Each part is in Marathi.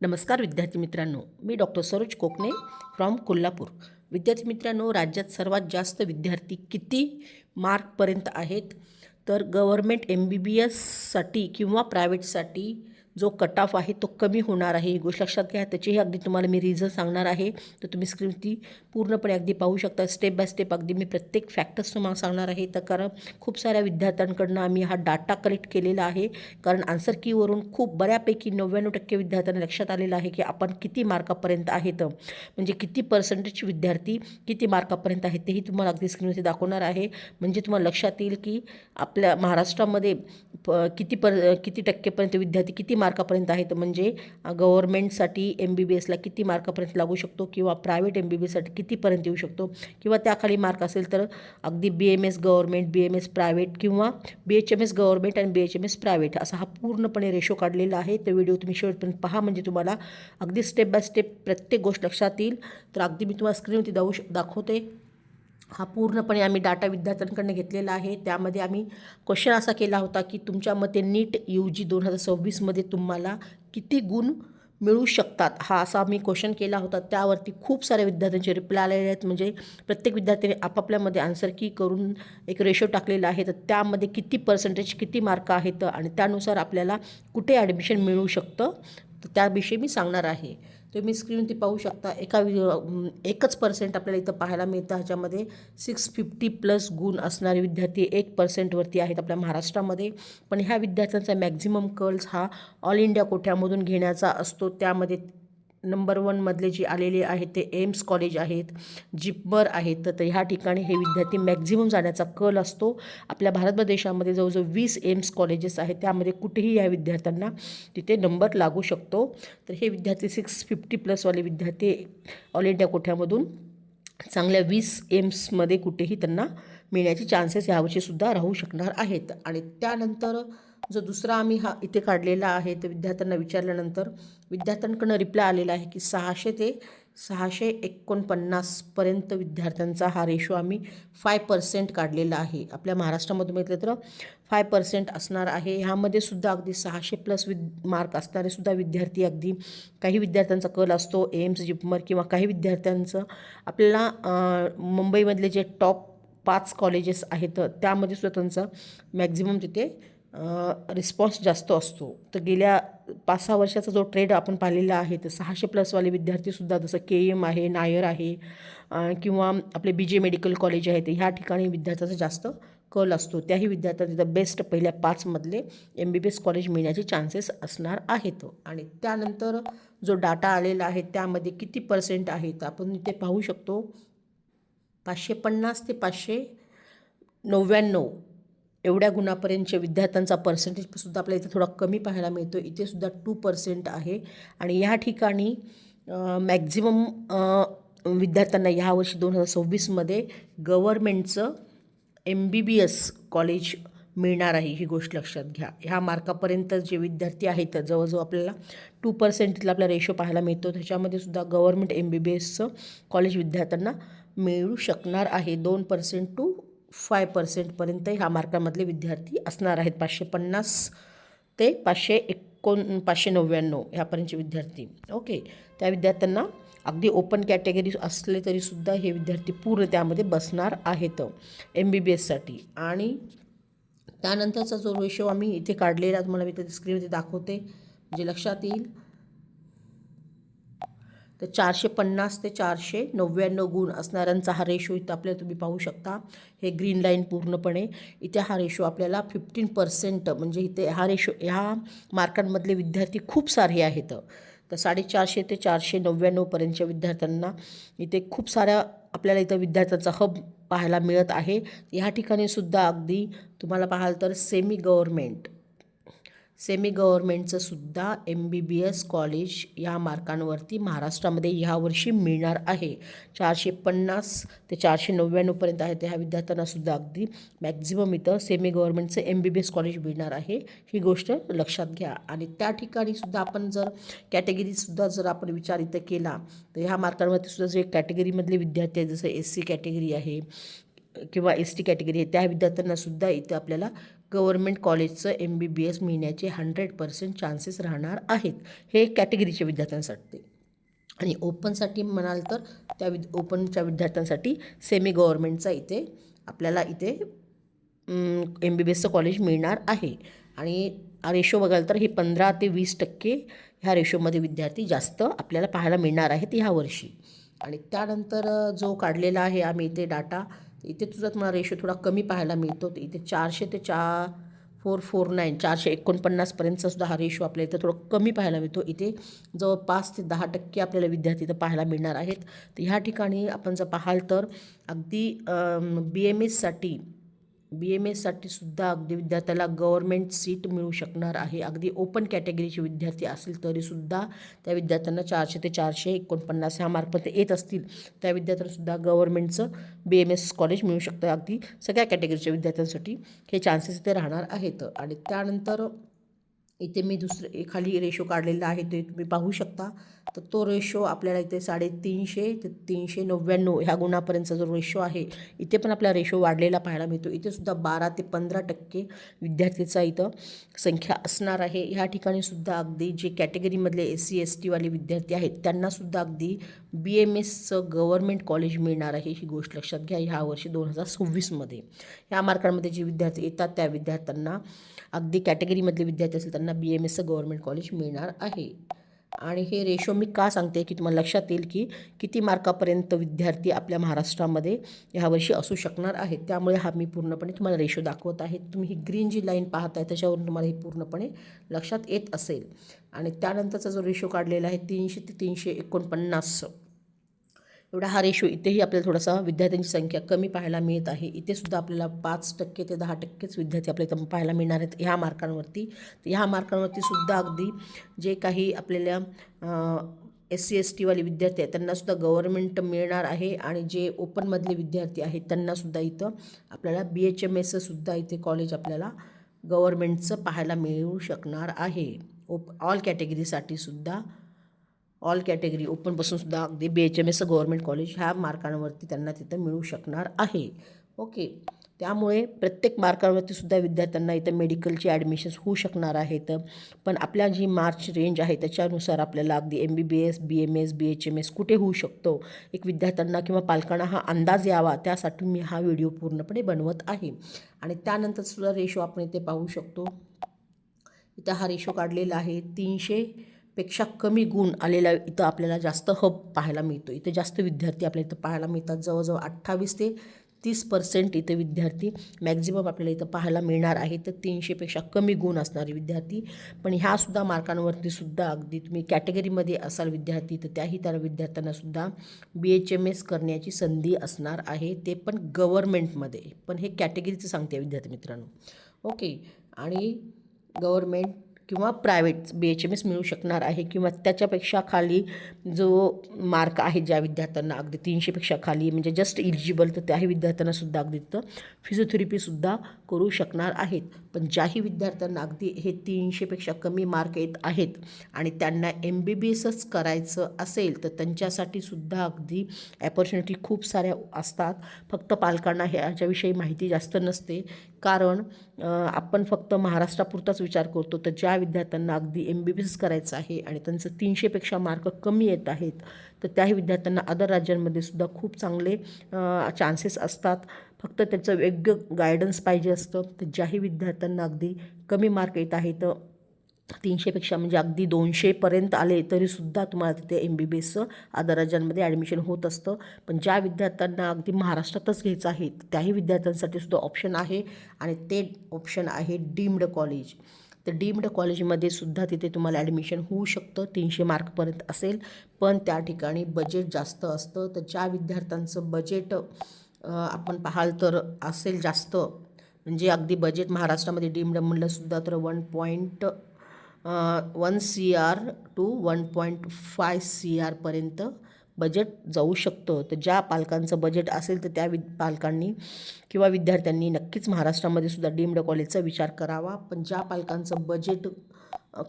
नमस्कार विद्यार्थी मित्रांनो, मी डॉक्टर सरोज कोकणे फ्रॉम कोल्हापूर. विद्यार्थी मित्रांनो, राज्यात सर्वात जास्त विद्यार्थी किती मार्कपर्यंत आहेत? तर गव्हर्मेंट MBBSसाठी किंवा प्रायव्हेटसाठी जो कट ऑफ आहे तो कमी होणार आहे, ही गोष्ट लक्षात घ्या. त्याचीही अगदी तुम्हाला मी रिझन सांगणार आहे. तर तुम्ही स्क्रीनवरती पूर्णपणे अगदी पाहू शकता. स्टेप बाय स्टेप अगदी मी प्रत्येक फॅक्टर्स तुम्हाला सांगणार आहे. तर कारण खूप साऱ्या विद्यार्थ्यांकडनं आम्ही हा डाटा कलेक्ट केलेला आहे. कारण आन्सर कीवरून खूप बऱ्यापैकी 99% विद्यार्थ्यांना लक्षात आलेलं आहे की आपण किती मार्कापर्यंत आहेत, म्हणजे किती पर्सेंटेज विद्यार्थी किती मार्कापर्यंत आहेत तेही तुम्हाला अगदी स्क्रीनवरती दाखवणार आहे. म्हणजे तुम्हाला लक्षात येईल की आपल्या महाराष्ट्रामध्ये किती टक्केपर्यंत विद्यार्थी किती मार्कापर्यंत आहेत. म्हणजे गव्हर्मेंटसाठी MBBSला किती मार्कापर्यंत लागू शकतो किंवा प्रायव्हेट MBBSसाठी कितीपर्यंत येऊ शकतो, किंवा त्याखाली मार्क असेल तर अगदी BMS गव्हर्मेंट, BMS प्रायव्हेट किंवा BHMS गव्हर्मेंट आणि BHMS प्रायव्हेट असा हा पूर्णपणे रेशो काढलेला आहे. तो व्हिडिओ तुम्ही शेवटपर्यंत पहा, म्हणजे तुम्हाला अगदी स्टेप बाय स्टेप प्रत्येक गोष्ट लक्षात येईल. तर अगदी मी तुम्हाला स्क्रीनवरती दाखवते. हा पूर्णपणे आम्ही डाटा विद्यार्थ्यांकडून घेतलेला आहे. त्यामध्ये आम्ही क्वेश्चन असा केला होता की तुमच्या मते नीट UG 2026मध्ये तुम्हाला किती गुण मिळू शकतात, हा असा आम्ही क्वेश्चन केला होता. त्यावरती खूप साऱ्या विद्यार्थ्यांचे रिप्लाय आलेले आहेत. म्हणजे प्रत्येक विद्यार्थ्याने आपापल्यामध्ये आन्सर की करून एक रेशो टाकलेला आहे. तर त्यामध्ये किती पर्सेंटेज किती मार्क आहेत आणि त्यानुसार आपल्याला कुठे ॲडमिशन मिळू शकतं, तर त्याविषयी मी सांगणार आहे. तुम्ही स्क्रीनवरती पाहू शकता. एकच पर्सेंट आपल्याला इथं पाहायला मिळतं. ह्याच्यामध्ये 650+ गुण असणारे विद्यार्थी 1% आहेत आपल्या महाराष्ट्रामध्ये. पण ह्या विद्यार्थ्यांचा मॅक्झिमम कर्ल्स हा ऑल इंडिया कोठ्यामधून घेण्याचा असतो. त्यामध्ये नंबर 1मधले जे आलेले आहेत ते एम्स कॉलेज आहेत, जिपमर आहेत. तर ह्या ठिकाणी हे विद्यार्थी मॅक्झिमम जाण्याचा कल असतो. आपल्या भारत देशामध्ये जवळजवळ 20 एम्स कॉलेजेस आहेत. त्यामध्ये कुठेही या विद्यार्थ्यांना तिथे नंबर लागू शकतो. तर हे विद्यार्थी 650+ विद्यार्थी ऑल इंडिया कोठ्यामधून चांगल्या 20 एम्समध्ये कुठेही त्यांना मिळण्याचे चान्सेस यावर्षीसुद्धा राहू शकणार आहेत. आणि त्यानंतर जो दुसरा आम्ही हा इथे काढलेला आहे, तर विद्यार्थ्यांना विचारल्यानंतर विद्यार्थ्यांकडून रिप्लाय आलेला आहे की 600 ते 649पर्यंत विद्यार्थ्यांचा हा रेशो आम्ही 5% काढलेला आहे. आपल्या महाराष्ट्रामध्ये म्हटलं तर 5% असणार आहे. ह्यामध्ये सुद्धा अगदी 600+ मार्क असणारे सुद्धा विद्यार्थी, अगदी काही विद्यार्थ्यांचा कल असतो एम्स, जिपमर, किंवा काही विद्यार्थ्यांचं आपल्याला मुंबईमधले जे टॉप 5 कॉलेजेस आहेत त्यामध्ये सुद्धा त्यांचा मॅक्झिमम तिथे रिस्पॉन्स जास्त असतो. तर गेल्या 5-6 वर्षाचा जो ट्रेंड आपण पाहिलेला आहे, तर 600+ विद्यार्थीसुद्धा जसं KM आहे, नायर आहे, किंवा आपले BJ मेडिकल कॉलेज आहेत, ह्या ठिकाणी विद्यार्थ्याचा जास्त कल असतो. त्याही विद्यार्थ्यांना तिथं बेस्ट पहिल्या 5मधले MBBS कॉलेज मिळण्याचे चान्सेस असणार आहेत. आणि त्यानंतर जो डाटा आलेला आहे त्यामध्ये किती पर्सेंट आहेत आपण इथे पाहू शकतो. 550 ते 599 एवढ्या गुणापर्यंतच्या विद्यार्थ्यांचा पर्सेंटेजसुद्धा आपल्याला इथे थोडा कमी पाहायला मिळतो. इथे सुद्धा 2% आहे. आणि ह्या ठिकाणी मॅक्झिमम विद्यार्थ्यांना ह्यावर्षी 2026मध्ये गव्हर्मेंटचं MBBS कॉलेज मिळणार आहे, ही गोष्ट लक्षात घ्या. ह्या मार्कापर्यंत जे विद्यार्थी आहेत जवळजवळ आपल्याला 2% आपला रेशो पाहायला मिळतो. त्याच्यामध्ये सुद्धा गव्हर्मेंट MBBSचं कॉलेज विद्यार्थ्यांना मिळू शकणार आहे. 2% टू 5% ह्या मार्कामधले विद्यार्थी असणार आहेत. 550 ते 599 ह्यापर्यंतचे विद्यार्थी. ओके, त्या विद्यार्थ्यांना अगदी ओपन कॅटेगरी असले तरीसुद्धा हे विद्यार्थी पूर्ण त्यामध्ये बसणार आहेत MBBSसाठी. आणि त्यानंतरचा जो रेशो आम्ही इथे काढलेला तुम्हाला मी इथे स्क्रीनवरती दाखवते, म्हणजे लक्षात येईल. तर 450 ते 499 गुण असणाऱ्यांचा हा रेशो इथं आपल्याला तुम्ही पाहू शकता. हे ग्रीन लाईन पूर्णपणे इथे हा रेशो आपल्याला 15%, म्हणजे इथे हा रेशो ह्या मार्कांमधले विद्यार्थी खूप सारे आहेत. तर 450 ते 499पर्यंतच्या विद्यार्थ्यांना इथे खूप साऱ्या आपल्याला इथं विद्यार्थ्यांचा हब पाहायला मिळत आहे. ह्या ठिकाणी सुद्धा अगदी तुम्हाला पाहाल तर सेमी गव्हर्मेंटचं सुद्धा MBBS कॉलेज या मार्कांवरती महाराष्ट्रामध्ये ह्यावर्षी मिळणार आहे. 450 ते 499पर्यंत आहे. ह्या विद्यार्थ्यांनासुद्धा अगदी मॅक्झिमम इथं सेमी गव्हर्मेंटचं MBBS कॉलेज मिळणार आहे, ही गोष्ट लक्षात घ्या. आणि त्या ठिकाणीसुद्धा आपण जर कॅटेगरीसुद्धा जर आपण विचार इथं केला, तर ह्या मार्कांवरती सुद्धा जे कॅटेगरीमधले विद्यार्थी आहेत, जसं SC कॅटेगरी आहे किंवा ST कॅटेगरी आहे, त्या विद्यार्थ्यांनासुद्धा इथं आपल्याला गव्हर्मेंट कॉलेजचं MBBS मिळण्याचे 100% चान्सेस राहणार आहेत. हे कॅटेगरीच्या विद्यार्थ्यांसाठी. आणि ओपनसाठी म्हणाल तर ओपनच्या विद्यार्थ्यांसाठी सेमी गव्हर्मेंटचा इथे आपल्याला इथे MBBSचं कॉलेज मिळणार आहे. आणि रेशो बघाल तर हे 15 ते 20% ह्या रेशोमध्ये विद्यार्थी जास्त आपल्याला पाहायला मिळणार आहेत ह्या वर्षी. आणि त्यानंतर जो काढलेला आहे आम्ही इथे डाटा, इथे तुझा तुम्हाला रेशो थोडा कमी पाहायला मिळतो. इथे 400 ते 449 449पर्यंतचा सुद्धा हा रेशो आपल्या इथं थोडं कमी पाहायला मिळतो. इथे जवळ 5 ते 10% आपल्याला विद्यार्थी इथं पाहायला मिळणार आहेत. तर ह्या ठिकाणी आपण जर पाहाल तर अगदी BMSसाठी सुद्धा अगदी विद्यार्थ्याला गव्हर्मेंट सीट मिळू शकणार आहे. अगदी ओपन कॅटेगरीचे विद्यार्थी असतील तरीसुद्धा त्या विद्यार्थ्यांना 400 ते 449 ह्या मार्कमध्ये येत असतील त्या विद्यार्थ्यांनासुद्धा गव्हर्मेंटचं BMS कॉलेज मिळू शकतं. अगदी सगळ्या कॅटेगरीच्या विद्यार्थ्यांसाठी हे चान्सेस इथे राहणार आहेत. आणि त्यानंतर इथे मी खाली रेशो काढलेला आहे ते तुम्ही पाहू शकता. तर तो रेशो आपल्याला इथे 350 ते 399 ह्या गुणापर्यंतचा जो रेशो आहे इथे पण आपला रेशो वाढलेला पाहायला मिळतो. इथे सुद्धा 12 ते 15% विद्यार्थीचा इथं संख्या असणार आहे. ह्या ठिकाणी सुद्धा अगदी जे कॅटेगरीमधले SC ST वाले विद्यार्थी आहेत त्यांनासुद्धा अगदी BMSचं गव्हर्मेंट कॉलेज मिळणार आहे. ही गोष्ट लक्षात घ्या. ह्या वर्षी 2026मध्ये ह्या मार्कांमध्ये जे विद्यार्थी येतात त्या विद्यार्थ्यांना अगदी कॅटेगरीमधले विद्यार्थी असेल त्यांना BMSचं गव्हर्मेंट कॉलेज मिळणार आहे. आणि हे रेशो मी का सांगते की तुम्हाला लक्षात येईल की किती मार्कापर्यंत विद्यार्थी आपल्या महाराष्ट्रामध्ये ह्यावर्षी असू शकणार आहेत. त्यामुळे हा मी पूर्णपणे तुम्हाला रेशो दाखवत आहे. तुम्ही ही ग्रीन जी लाईन पाहताय त्याच्यावरून तुम्हाला हे पूर्णपणे लक्षात येत असेल. आणि त्यानंतरचा जो रेशो काढलेला आहे 300 ते 349 एवढा हा रेशो इथेही आपल्याला थोडासा विद्यार्थ्यांची संख्या कमी पाहायला मिळत आहे. इथे सुद्धा आपल्याला 5% ते 10%च विद्यार्थी आपल्या इथं पाहायला मिळणार आहेत ह्या मार्कांवरती. तर ह्या मार्कांवरती सुद्धा अगदी जे काही आपल्याला SC ST वाले विद्यार्थी आहेत त्यांनासुद्धा गव्हर्मेंट मिळणार आहे. आणि जे ओपनमधले विद्यार्थी आहेत त्यांनासुद्धा इथं आपल्याला BHMSचं सुद्धा इथे कॉलेज आपल्याला गव्हर्मेंटचं पाहायला मिळू शकणार आहे. ऑल कॅटेगरीसाठी सुद्धा ऑल कॅटेगरी ओपनपासून सुद्धा अगदी BHMS गव्हर्मेंट कॉलेज ह्या मार्कांवरती त्यांना तिथं मिळू शकणार आहे. ओके. त्यामुळे प्रत्येक मार्कावरती सुद्धा विद्यार्थ्यांना इथं मेडिकलची ॲडमिशन्स होऊ शकणार आहेत. पण आपल्या जी मार्क्स रेंज आहे त्याच्यानुसार आपल्याला अगदी MBBS BMS BHMS कुठे होऊ शकतो एक विद्यार्थ्यांना किंवा पालकांना हा अंदाज यावा त्यासाठी मी हा व्हिडिओ पूर्णपणे बनवत आहे. आणि त्यानंतर सुद्धा रेशो आपण इथे पाहू शकतो. इथं हा रेशो काढलेला आहे 300पेक्षा कमी गुण आलेला इथं आपल्याला जास्त पाहायला मिळतो. इथे जास्त विद्यार्थी आपल्या इथं पाहायला मिळतात. जवळजवळ 28 ते 30% इथे विद्यार्थी मॅक्झिमम आपल्याला इथं पाहायला मिळणार आहे. तर 300पेक्षा कमी गुण असणारे विद्यार्थी. पण ह्यासुद्धा मार्कांवरती सुद्धा अगदी तुम्ही कॅटेगरीमध्ये असाल विद्यार्थी तर त्या विद्यार्थ्यांनासुद्धा BHMS करण्याची संधी असणार आहे. ते पण गव्हर्मेंटमध्ये. पण हे कॅटेगरीचं सांगते विद्यार्थी मित्रांनो. ओके. आणि गव्हर्मेंट किंवा प्रायव्हेट BHMS मिळू शकणार आहे. किंवा त्याच्यापेक्षा खाली जो मार्क आहे ज्या विद्यार्थ्यांना अगदी 300पेक्षा खाली म्हणजे जस्ट इलिजिबल तर त्याही विद्यार्थ्यांनासुद्धा अगदी तिथं फिजिओथेरपीसुद्धा करू शकणार आहेत. पण ज्याही विद्यार्थ्यांना अगदी हे 300पेक्षा कमी मार्क येत आहेत आणि त्यांना MBBSच करायचं असेल तर त्यांच्यासाठी सुद्धा अगदी ॲपॉर्च्युनिटी खूप साऱ्या असतात. फक्त पालकांना ह्याच्याविषयी माहिती जास्त नसते. कारण आपण फक्त महाराष्ट्रापुरताच विचार करतो. तर ज्या विद्यार्थ्यांना अगदी MBBS करायचं आहे आणि त्यांचं 300पेक्षा मार्क कमी येत आहेत तर त्याही विद्यार्थ्यांना अदर राज्यांमध्ये सुद्धा खूप चांगले चान्सेस असतात. फक्त त्याचं योग्य गायडन्स पाहिजे असतं. तर ज्याही विद्यार्थ्यांना अगदी कमी मार्क येत आहेत 300पेक्षा म्हणजे अगदी 200पर्यंत आले तरीसुद्धा तुम्हाला तिथे MBBSचं अदर राज्यांमध्ये ॲडमिशन होत असतं. पण ज्या विद्यार्थ्यांना अगदी महाराष्ट्रातच घ्यायचं आहे त्याही विद्यार्थ्यांसाठी सुद्धा ऑप्शन आहे. आणि ते ऑप्शन आहे डीम्ड कॉलेज. तर डीम्ड कॉलेजमध्ये सुद्धा तिथे तुम्हाला ॲडमिशन होऊ शकतं 300 मार्कपर्यंत असेल. पण त्या ठिकाणी बजेट जास्त असतं. तर ज्या विद्यार्थ्यांचं बजेट आपण पाहाल तर असेल जास्त म्हणजे अगदी बजेट महाराष्ट्रामध्ये डीम्ड म्हणलंसुद्धा तर 1 CR to 1.5 CR पर्यंत बजेट जाऊ शकतं. तर ज्या पालकांचं बजेट असेल तर त्या पालकांनी किंवा विद्यार्थ्यांनी नक्कीच महाराष्ट्रामध्ये सुद्धा डीम्ड कॉलेजचा विचार करावा. पण ज्या पालकांचं बजेट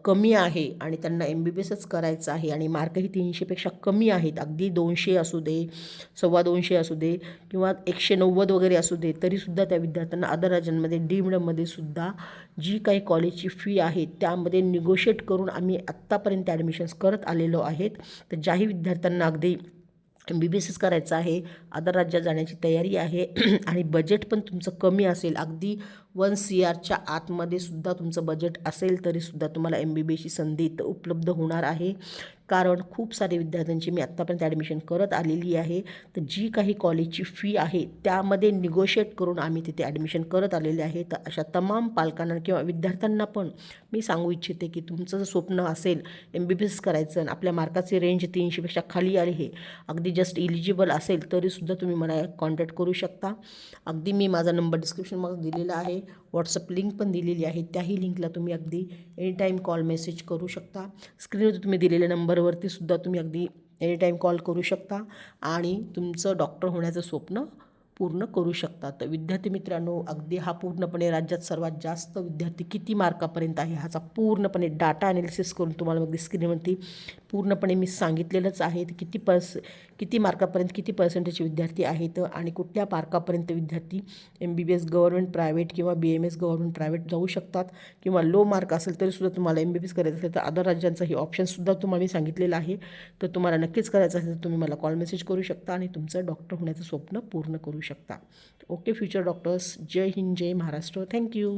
कमी आहे आणि त्यांना MBBSच करायचं आहे आणि मार्कही 300पेक्षा कमी आहेत, अगदी 200 असू दे, 250 असू दे किंवा 190 वगैरे असू दे, तरीसुद्धा त्या विद्यार्थ्यांना अदर राज्यांमध्ये डीम्डमध्ये सुद्धा जी काही कॉलेजची फी आहे त्यामध्ये निगोशिएट करून आम्ही आत्तापर्यंत ॲडमिशन्स करत आलेलो आहेत. तर ज्याही विद्यार्थ्यांना अगदी MBBSच करायचं आहे, अदर राज्यात जाण्याची तयारी आहे आणि बजेट पण तुमचं कमी असेल, अगदी 1 CRच्या आतमध्ये सुद्धा तुमचं बजेट असेल तरीसुद्धा तुम्हाला MBBSची संधी इथं उपलब्ध होणार आहे. कारण खूप सारे विद्यार्थ्यांची मी आत्तापर्यंत ॲडमिशन करत आलेली आहे. तर जी काही कॉलेजची फी आहे त्यामध्ये निगोशिएट करून आम्ही तिथे ॲडमिशन करत आलेले आहे. तर अशा तमाम पालकांना किंवा विद्यार्थ्यांना पण मी सांगू इच्छिते की तुमचं जर स्वप्न असेल MBBS करायचं आणि आपल्या मार्काची रेंज 300पेक्षा खाली आली आहे, अगदी जस्ट इलिजिबल असेल तरीसुद्धा तुम्ही मला कॉन्टॅक्ट करू शकता. अगदी मी माझा नंबर डिस्क्रिप्शनमध्ये दिलेला आहे, व्हॉट्सअप लिंक पण दिलेली आहे, त्याही लिंकला तुम्ही अगदी एनीटाईम कॉल मेसेज करू शकता. स्क्रीनवर तुम्ही दिलेल्या नंबरवरती सुद्धा तुम्ही अगदी एनीटाईम कॉल करू शकता आणि तुमचं डॉक्टर होण्याचं स्वप्न पूर्ण करू शकता. तर विद्यार्थी मित्रांनो, अगदी हा पूर्णपणे राज्यात सर्वात जास्त विद्यार्थी किती मार्कापर्यंत आहे ह्याचा पूर्णपणे डाटा ॲनालिसिस करून तुम्हाला अगदी स्क्रीनवरती पूर्णपणे मी सांगितलेलंच आहे. किती मार्कापर्यंत किती पर्सेंटेजचे विद्यार्थी आहेत आणि कुठल्या मार्कापर्यंत विद्यार्थी MBBS गव्हर्नमेंट प्रायव्हेट किंवा BMS गव्हर्नमेंट प्रायव्हेट जाऊ शकतात किंवा लो मार्क असेल तरीसुद्धा तुम्हाला MBBS करायचं असेल तर अदर राज्यांचं हे ऑप्शनसुद्धा तुम्हाला मी सांगितलेलं आहे. तर तुम्हाला नक्कीच करायचं असेल तर तुम्ही मला कॉल मेसेज करू शकता आणि तुमचं डॉक्टर होण्याचं स्वप्न पूर्ण करू शकता. ओके फ्युचर डॉक्टर्स, जय हिंद, जय महाराष्ट्र. थँक्यू.